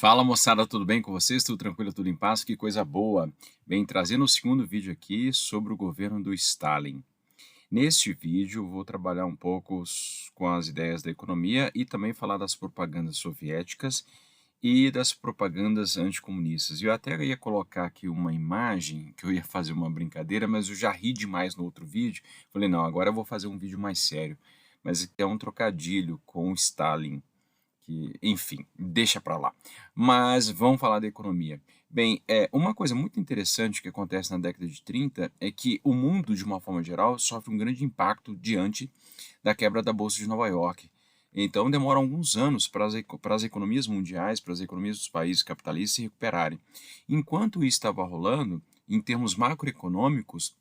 Fala moçada, tudo bem com vocês? Tudo tranquilo, tudo em paz? Que coisa boa! Bem, trazendo o segundo vídeo aqui sobre o governo do Stalin. Neste vídeo, vou trabalhar um pouco com as ideias da economia e também falar das propagandas soviéticas e das propagandas anticomunistas. Eu até ia colocar aqui uma imagem, que eu ia fazer uma brincadeira, mas eu já ri demais no outro vídeo. Falei, não, agora eu vou fazer um vídeo mais sério. Mas é um trocadilho com o Stalin que, enfim, deixa para lá. Mas vamos falar da economia. Bem, uma coisa muito interessante que acontece na década de 30 é que o mundo, de uma forma geral, sofre um grande impacto diante da quebra da Bolsa de Nova York. Então, demora alguns anos para as economias mundiais, para as economias dos países capitalistas se recuperarem. Enquanto isso estava rolando, em termos macroeconômicos,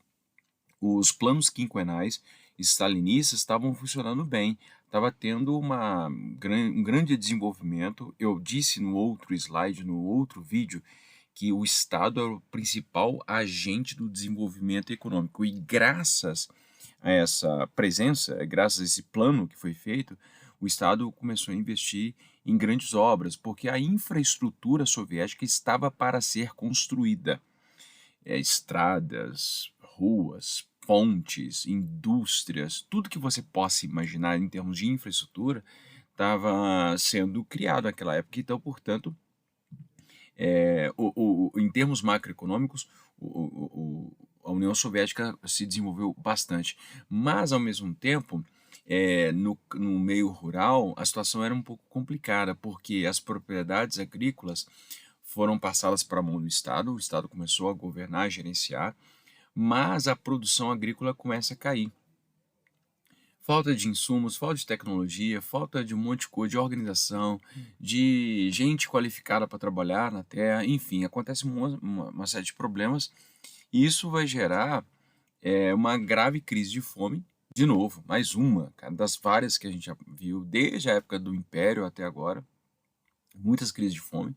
os planos quinquenais stalinistas estavam funcionando bem, estava tendo um grande desenvolvimento. Eu disse no outro slide, no outro vídeo, que o Estado era o principal agente do desenvolvimento econômico. E graças a essa presença, graças a esse plano que foi feito, o Estado começou a investir em grandes obras, porque a infraestrutura soviética estava para ser construída. Estradas, ruas, pontes, indústrias, tudo que você possa imaginar em termos de infraestrutura estava sendo criado naquela época. Então, portanto, em termos macroeconômicos, a União Soviética se desenvolveu bastante. Mas, ao mesmo tempo, no meio rural, a situação era um pouco complicada, porque as propriedades agrícolas foram passadas para a mão do Estado, o Estado começou a governar, a gerenciar, mas a produção agrícola começa a cair. Falta de insumos, falta de tecnologia, falta de um monte de coisa, de organização, de gente qualificada para trabalhar na terra, enfim, acontece uma série de problemas e isso vai gerar uma grave crise de fome, de novo, mais uma, cara, das várias que a gente já viu desde a época do Império até agora, muitas crises de fome,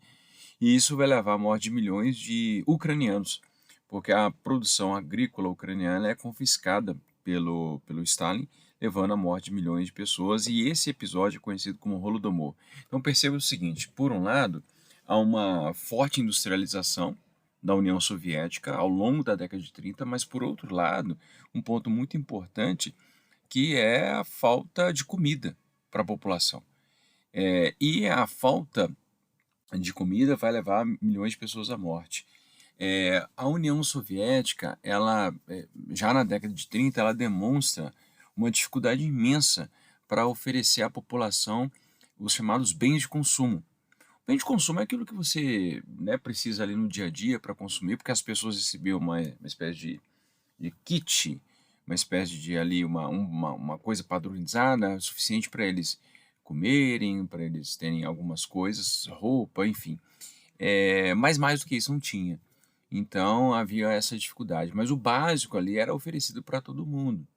e isso vai levar à morte de milhões de ucranianos, porque a produção agrícola ucraniana é confiscada pelo Stalin, levando à morte de milhões de pessoas, e esse episódio é conhecido como Holodomor. Então perceba o seguinte, por um lado, há uma forte industrialização da União Soviética ao longo da década de 30, mas por outro lado, um ponto muito importante que é a falta de comida para a população. E a falta de comida vai levar milhões de pessoas à morte. A União Soviética, já na década de 30, ela demonstra uma dificuldade imensa para oferecer à população os chamados bens de consumo. Bem de consumo é aquilo que você, né, precisa ali no dia a dia para consumir, porque as pessoas recebiam uma espécie de kit, uma espécie de ali uma coisa padronizada, suficiente para eles comerem, para eles terem algumas coisas, roupa, enfim. Mas mais do que isso não tinha. Então havia essa dificuldade. Mas o básico ali era oferecido para todo mundo.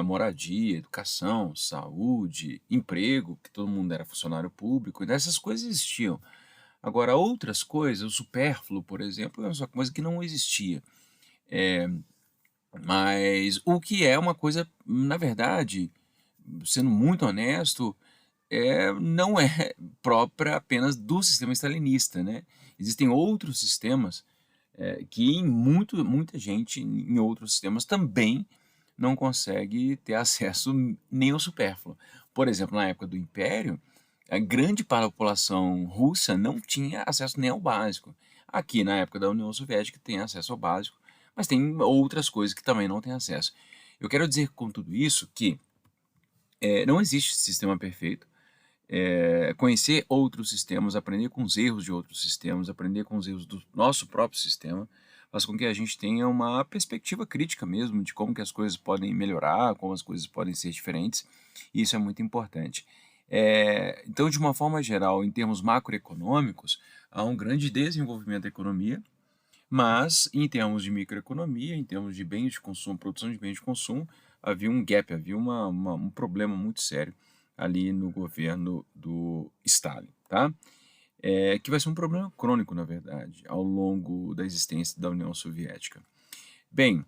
Moradia, educação, saúde, emprego, que todo mundo era funcionário público, e dessas coisas existiam. Agora, outras coisas, o supérfluo, por exemplo, é uma coisa que não existia. Mas o que é uma coisa, na verdade, sendo muito honesto, não é própria apenas do sistema stalinista, né? Existem outros sistemas que muita gente em outros sistemas também não consegue ter acesso nem ao supérfluo. Por exemplo, na época do Império, a grande parte da população russa não tinha acesso nem ao básico. Aqui, na época da União Soviética, tem acesso ao básico, mas tem outras coisas que também não têm acesso. Eu quero dizer com tudo isso que não existe sistema perfeito. Conhecer outros sistemas, aprender com os erros de outros sistemas, aprender com os erros do nosso próprio sistema, faz com que a gente tenha uma perspectiva crítica mesmo de como que as coisas podem melhorar, como as coisas podem ser diferentes, e isso é muito importante. Então, de uma forma geral, em termos macroeconômicos, há um grande desenvolvimento da economia, mas em termos de microeconomia, em termos de bens de consumo, produção de bens de consumo, havia um gap, havia um problema muito sério ali no governo do Stalin, tá? Que vai ser um problema crônico, na verdade, ao longo da existência da União Soviética. Bem,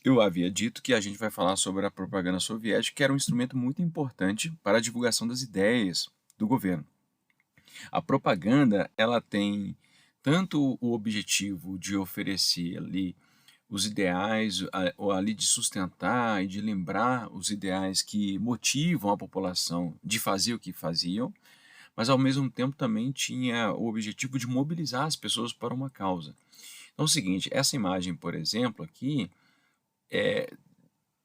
eu havia dito que a gente vai falar sobre a propaganda soviética, que era um instrumento muito importante para a divulgação das ideias do governo. A propaganda, ela tem tanto o objetivo de oferecer ali os ideais, ou ali de sustentar e de lembrar os ideais que motivam a população de fazer o que faziam, mas ao mesmo tempo também tinha o objetivo de mobilizar as pessoas para uma causa. Então é o seguinte, essa imagem, por exemplo, aqui,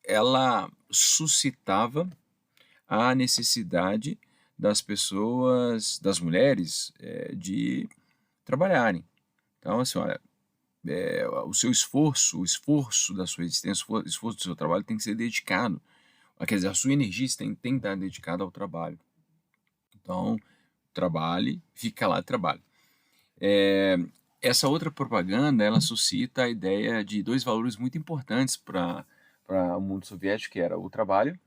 ela suscitava a necessidade das pessoas, das mulheres, de trabalharem. Então, assim, olha, o seu esforço, o esforço da sua existência, o esforço do seu trabalho tem que ser dedicado, quer dizer, a sua energia tem que estar dedicada ao trabalho. Então, trabalhe, fica lá e trabalhe. Essa outra propaganda, ela suscita a ideia de dois valores muito importantes para o mundo soviético, que era o trabalho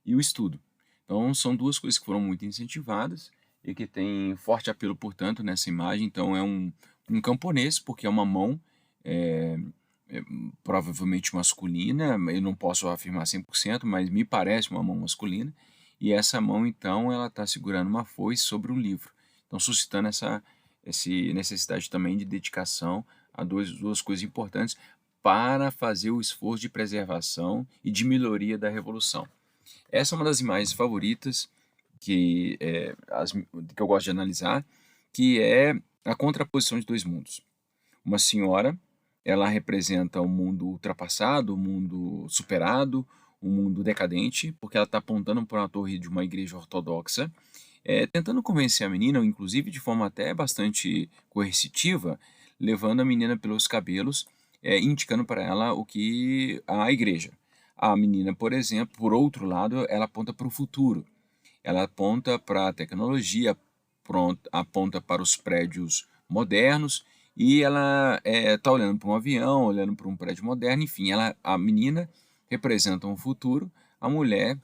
e o estudo. Então, são duas coisas que foram muito incentivadas e que têm forte apelo, portanto, nessa imagem. Então, é um camponês, porque é uma mão, é, provavelmente masculina, eu não posso afirmar 100%, mas me parece uma mão masculina, e essa mão, então, ela está segurando uma foice sobre um livro. Então, suscitando essa necessidade também de dedicação a duas coisas importantes para fazer o esforço de preservação e de melhoria da revolução. Essa é uma das imagens favoritas que eu gosto de analisar, que é a contraposição de dois mundos. Uma senhora, ela representa o mundo ultrapassado, o mundo superado, o mundo decadente, porque ela está apontando para uma torre de uma igreja ortodoxa, tentando convencer a menina, inclusive de forma até bastante coercitiva, levando a menina pelos cabelos, indicando para ela o que a igreja. A menina, por exemplo, por outro lado, ela aponta para o futuro. Ela aponta para a tecnologia, aponta para os prédios modernos, e ela está olhando para um avião, olhando para um prédio moderno, enfim, a menina representa um futuro, a mulher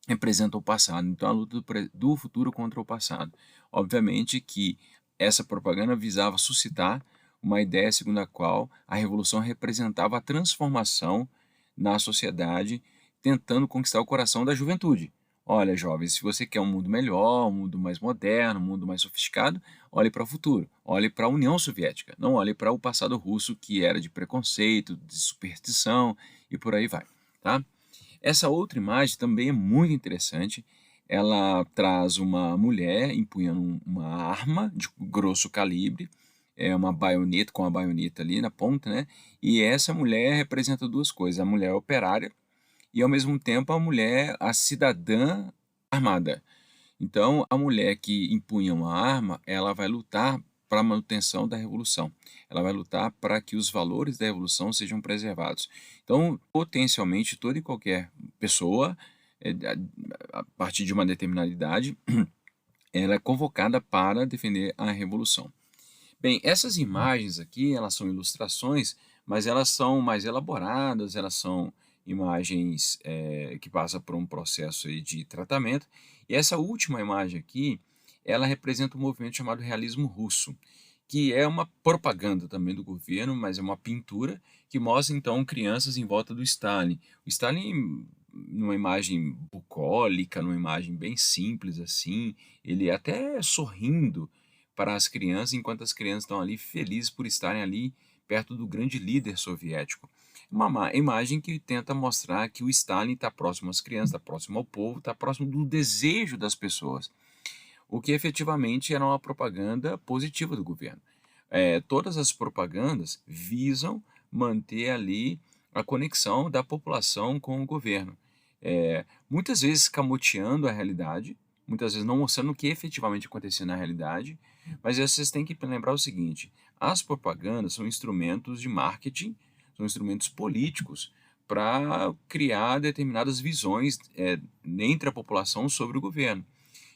representa o passado. Então, a luta do futuro contra o passado. Obviamente que essa propaganda visava suscitar uma ideia segundo a qual a revolução representava a transformação na sociedade, tentando conquistar o coração da juventude. Olha, jovens, se você quer um mundo melhor, um mundo mais moderno, um mundo mais sofisticado, olhe para o futuro, olhe para a União Soviética, não olhe para o passado russo, que era de preconceito, de superstição e por aí vai, tá? Essa outra imagem também é muito interessante. Ela traz uma mulher empunhando uma arma de grosso calibre, uma baioneta, com a baioneta ali na ponta, né? E essa mulher representa duas coisas: a mulher operária e, ao mesmo tempo, a cidadã armada. Então, a mulher que empunha uma arma, ela vai lutar para a manutenção da revolução. Ela vai lutar para que os valores da revolução sejam preservados. Então, potencialmente, toda e qualquer pessoa, a partir de uma determinada idade, ela é convocada para defender a revolução. Bem, essas imagens aqui, elas são ilustrações, mas elas são mais elaboradas, elas são imagens que passam por um processo aí de tratamento. E essa última imagem aqui, ela representa um movimento chamado realismo russo, que é uma propaganda também do governo, mas é uma pintura que mostra então crianças em volta do Stalin. O Stalin, numa imagem bucólica, numa imagem bem simples assim, ele até sorrindo para as crianças, enquanto as crianças estão ali felizes por estarem ali perto do grande líder soviético. Uma imagem que tenta mostrar que o Stalin está próximo às crianças, está próximo ao povo, está próximo do desejo das pessoas, o que efetivamente era uma propaganda positiva do governo. Todas as propagandas visam manter ali a conexão da população com o governo, muitas vezes escamoteando a realidade, muitas vezes não mostrando o que efetivamente acontecia na realidade, mas vocês têm que lembrar o seguinte: as propagandas são instrumentos de marketing, são instrumentos políticos para criar determinadas visões entre a população sobre o governo.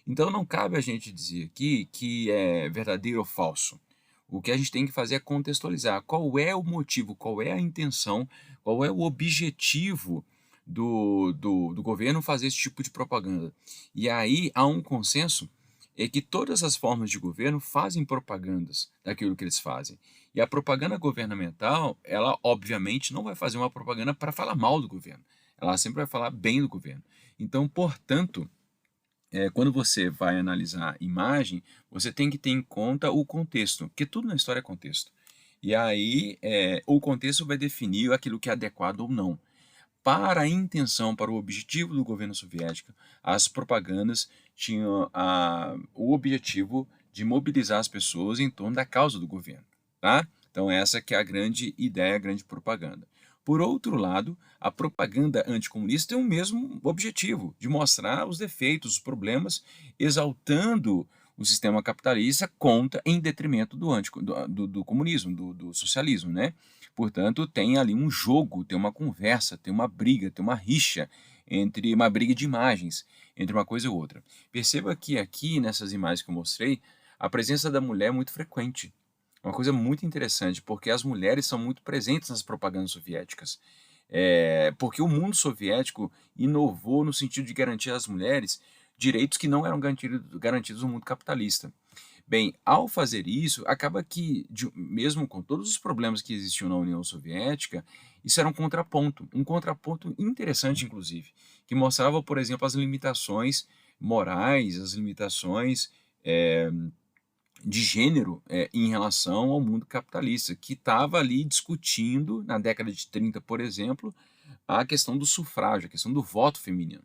Então não cabe a gente dizer aqui que é verdadeiro ou falso. O que a gente tem que fazer é contextualizar qual é o motivo, qual é a intenção, qual é o objetivo do governo fazer esse tipo de propaganda. E aí há um consenso que todas as formas de governo fazem propagandas daquilo que eles fazem. E a propaganda governamental, ela obviamente não vai fazer uma propaganda para falar mal do governo. Ela sempre vai falar bem do governo. Então, portanto, quando você vai analisar imagem, você tem que ter em conta o contexto, porque tudo na história é contexto. E aí, o contexto vai definir aquilo que é adequado ou não. Para a intenção, para o objetivo do governo soviético, as propagandas tinham o objetivo de mobilizar as pessoas em torno da causa do governo, tá? Então essa que é a grande ideia, a grande propaganda. Por outro lado, a propaganda anticomunista tem o mesmo objetivo, de mostrar os defeitos, os problemas, exaltando o sistema capitalista contra, em detrimento do comunismo, do socialismo, né? Portanto, tem ali um jogo, tem uma conversa, tem uma briga, tem uma rixa, entre uma briga de imagens, entre uma coisa e outra. Perceba que aqui, nessas imagens que eu mostrei, a presença da mulher é muito frequente. É uma coisa muito interessante, porque as mulheres são muito presentes nas propagandas soviéticas. Porque o mundo soviético inovou no sentido de garantir às mulheres direitos que não eram garantidos no mundo capitalista. Bem, ao fazer isso, acaba que, mesmo com todos os problemas que existiam na União Soviética, isso era um contraponto interessante, inclusive, que mostrava, por exemplo, as limitações morais, as limitações de gênero em relação ao mundo capitalista, que estava ali discutindo, na década de 30, por exemplo, a questão do sufrágio, a questão do voto feminino.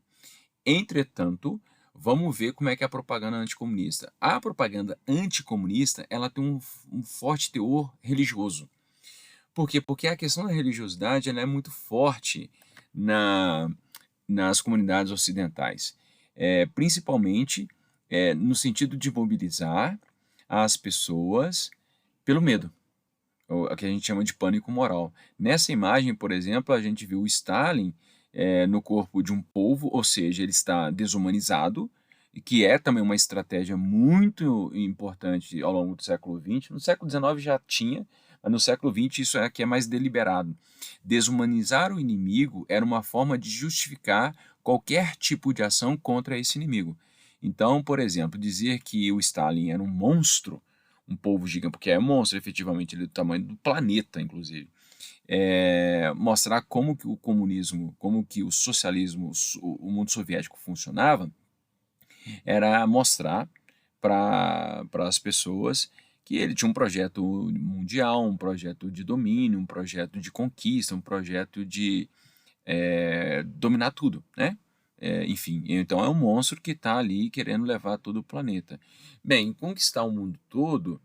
Entretanto, vamos ver como é que é a propaganda anticomunista. A propaganda anticomunista, ela tem um forte teor religioso. Por quê? Porque a questão da religiosidade ela é muito forte nas comunidades ocidentais, principalmente no sentido de mobilizar as pessoas pelo medo, o que a gente chama de pânico moral. Nessa imagem, por exemplo, a gente viu o Stalin no corpo de um polvo, ou seja, ele está desumanizado, e que é também uma estratégia muito importante ao longo do século XX. No século XIX já tinha, mas no século XX isso aqui é mais deliberado. Desumanizar o inimigo era uma forma de justificar qualquer tipo de ação contra esse inimigo. Então, por exemplo, dizer que o Stalin era um monstro, um polvo gigante, porque é um monstro, efetivamente, ele é do tamanho do planeta, inclusive. Mostrar como que o comunismo, como que o socialismo, o mundo soviético funcionava, era mostrar para as pessoas que ele tinha um projeto mundial, um projeto de domínio, um projeto de conquista, um projeto de dominar tudo, né? Enfim, então é um monstro que está ali querendo levar todo o planeta. Bem, conquistar o mundo todo,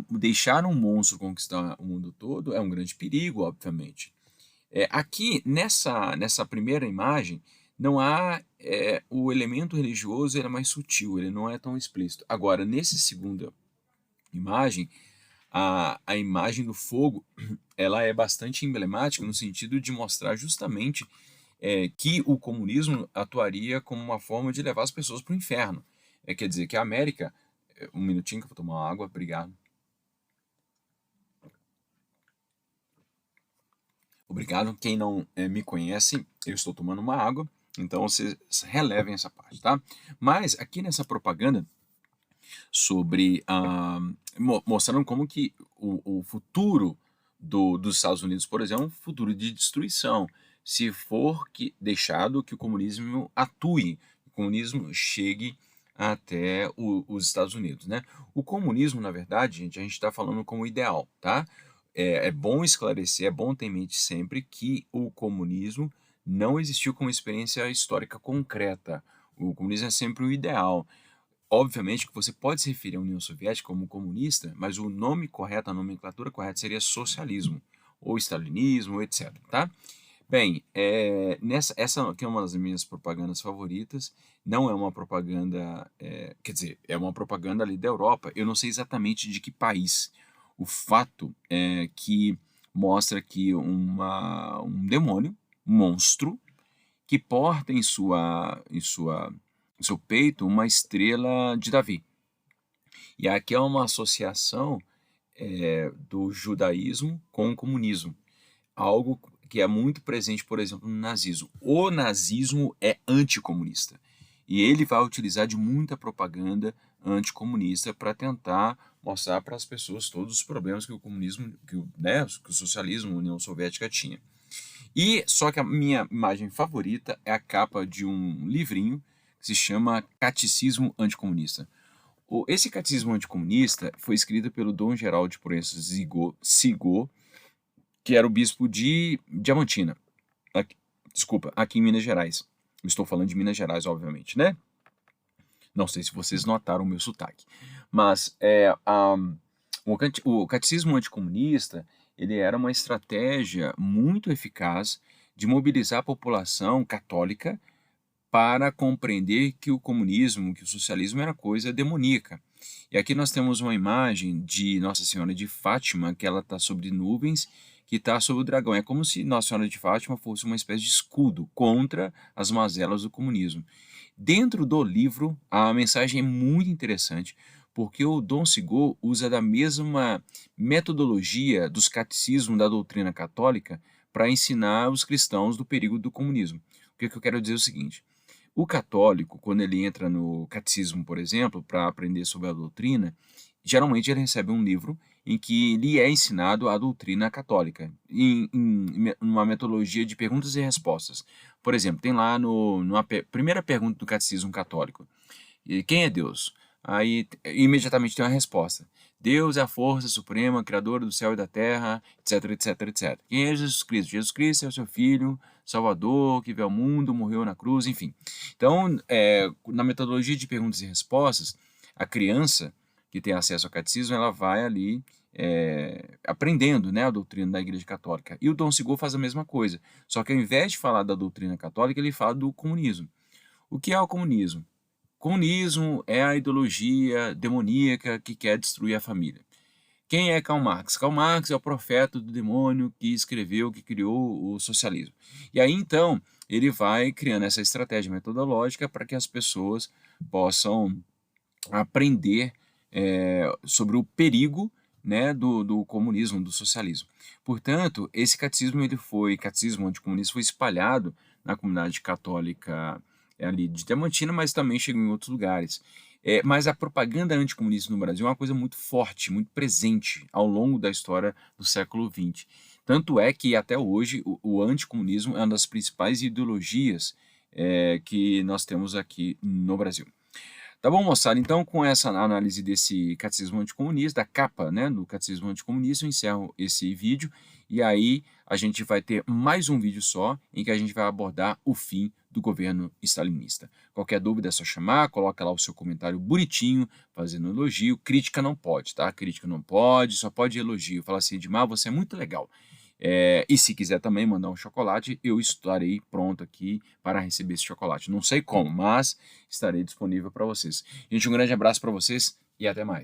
deixar um monstro conquistar o mundo todo é um grande perigo, obviamente. Aqui, nessa primeira imagem, não há o elemento religioso, ele é mais sutil, ele não é tão explícito. Agora, nessa segunda imagem, a imagem do fogo, ela é bastante emblemática no sentido de mostrar justamente que o comunismo atuaria como uma forma de levar as pessoas para o inferno. Quer dizer que a América... Um minutinho que eu vou tomar uma água, obrigado. Obrigado. Quem não me conhece, eu estou tomando uma água, então vocês relevem essa parte, tá? Mas aqui nessa propaganda sobre mostrando como que o futuro dos Estados Unidos, por exemplo, é um futuro de destruição, se for deixado que o comunismo atue, o comunismo chegue até os Estados Unidos, né? O comunismo, na verdade, gente, a gente está falando como ideal, tá? É bom esclarecer, é bom ter em mente sempre que o comunismo não existiu como experiência histórica concreta. O comunismo é sempre o ideal. Obviamente que você pode se referir à União Soviética como comunista, mas o nome correto, a nomenclatura correta seria socialismo, ou stalinismo, etc. Tá? Bem, essa aqui é uma das minhas propagandas favoritas, não é uma propaganda, quer dizer, é uma propaganda ali da Europa, eu não sei exatamente de que país. O fato é que mostra aqui um demônio, um monstro, que porta em seu peito uma estrela de Davi. E aqui é uma associação do judaísmo com o comunismo, algo que é muito presente, por exemplo, no nazismo. O nazismo é anticomunista e ele vai utilizar de muita propaganda anticomunista para tentar mostrar para as pessoas todos os problemas que o comunismo, que o socialismo, a União Soviética tinha. E só que a minha imagem favorita é a capa de um livrinho que que se chama Catecismo Anticomunista. Esse Catecismo Anticomunista foi escrito pelo Dom Geraldo de Proença Sigô, que era o bispo de Diamantina, aqui em Minas Gerais. Eu estou falando de Minas Gerais, obviamente, né? Não sei se vocês notaram o meu sotaque. Mas o catecismo anticomunista, ele era uma estratégia muito eficaz de mobilizar a população católica para compreender que o comunismo, que o socialismo era coisa demoníaca. E aqui nós temos uma imagem de Nossa Senhora de Fátima, que ela está sobre nuvens, que está sobre o dragão. É como se Nossa Senhora de Fátima fosse uma espécie de escudo contra as mazelas do comunismo. Dentro do livro, a mensagem é muito interessante, porque o Dom Sigô usa da mesma metodologia dos catecismos da doutrina católica para ensinar os cristãos do perigo do comunismo. O que eu quero dizer é o seguinte: o católico, quando ele entra no catecismo, por exemplo, para aprender sobre a doutrina, geralmente ele recebe um livro em que lhe é ensinado a doutrina católica, em uma metodologia de perguntas e respostas. Por exemplo, tem lá numa primeira pergunta do catecismo católico: quem é Deus? Aí imediatamente tem uma resposta: Deus é a força suprema, criadora do céu e da terra, etc, etc, etc. Quem é Jesus Cristo? Jesus Cristo é o seu Filho, Salvador, que veio ao mundo, morreu na cruz, enfim. Então, na metodologia de perguntas e respostas, a criança que tem acesso ao catecismo, ela vai ali aprendendo, né, a doutrina da Igreja Católica. E o Dom Sigô faz a mesma coisa, só que ao invés de falar da doutrina católica, ele fala do comunismo. O que é o comunismo? Comunismo é a ideologia demoníaca que quer destruir a família. Quem é Karl Marx? Karl Marx é o profeta do demônio que escreveu, que criou o socialismo. E aí, então, ele vai criando essa estratégia metodológica para que as pessoas possam aprender sobre o perigo, né, do comunismo, do socialismo. Portanto, esse catecismo anticomunista foi espalhado na comunidade católica ali de Diamantina, mas também chegou em outros lugares. Mas a propaganda anticomunista no Brasil é uma coisa muito forte, muito presente ao longo da história do século XX. Tanto é que até hoje o anticomunismo é uma das principais ideologias que nós temos aqui no Brasil. Tá bom, moçada? Então, com essa análise desse catecismo anticomunista, da capa, né, do catecismo anticomunista, eu encerro esse vídeo e aí a gente vai ter mais um vídeo só em que a gente vai abordar o fim do governo stalinista. Qualquer dúvida é só chamar, coloca lá o seu comentário bonitinho, fazendo elogio. Crítica não pode, tá? Crítica não pode, só pode elogio. Fala assim: Edmar, você é muito legal. E se quiser também mandar um chocolate, eu estarei pronto aqui para receber esse chocolate. Não sei como, mas estarei disponível para vocês. Gente, um grande abraço para vocês e até mais.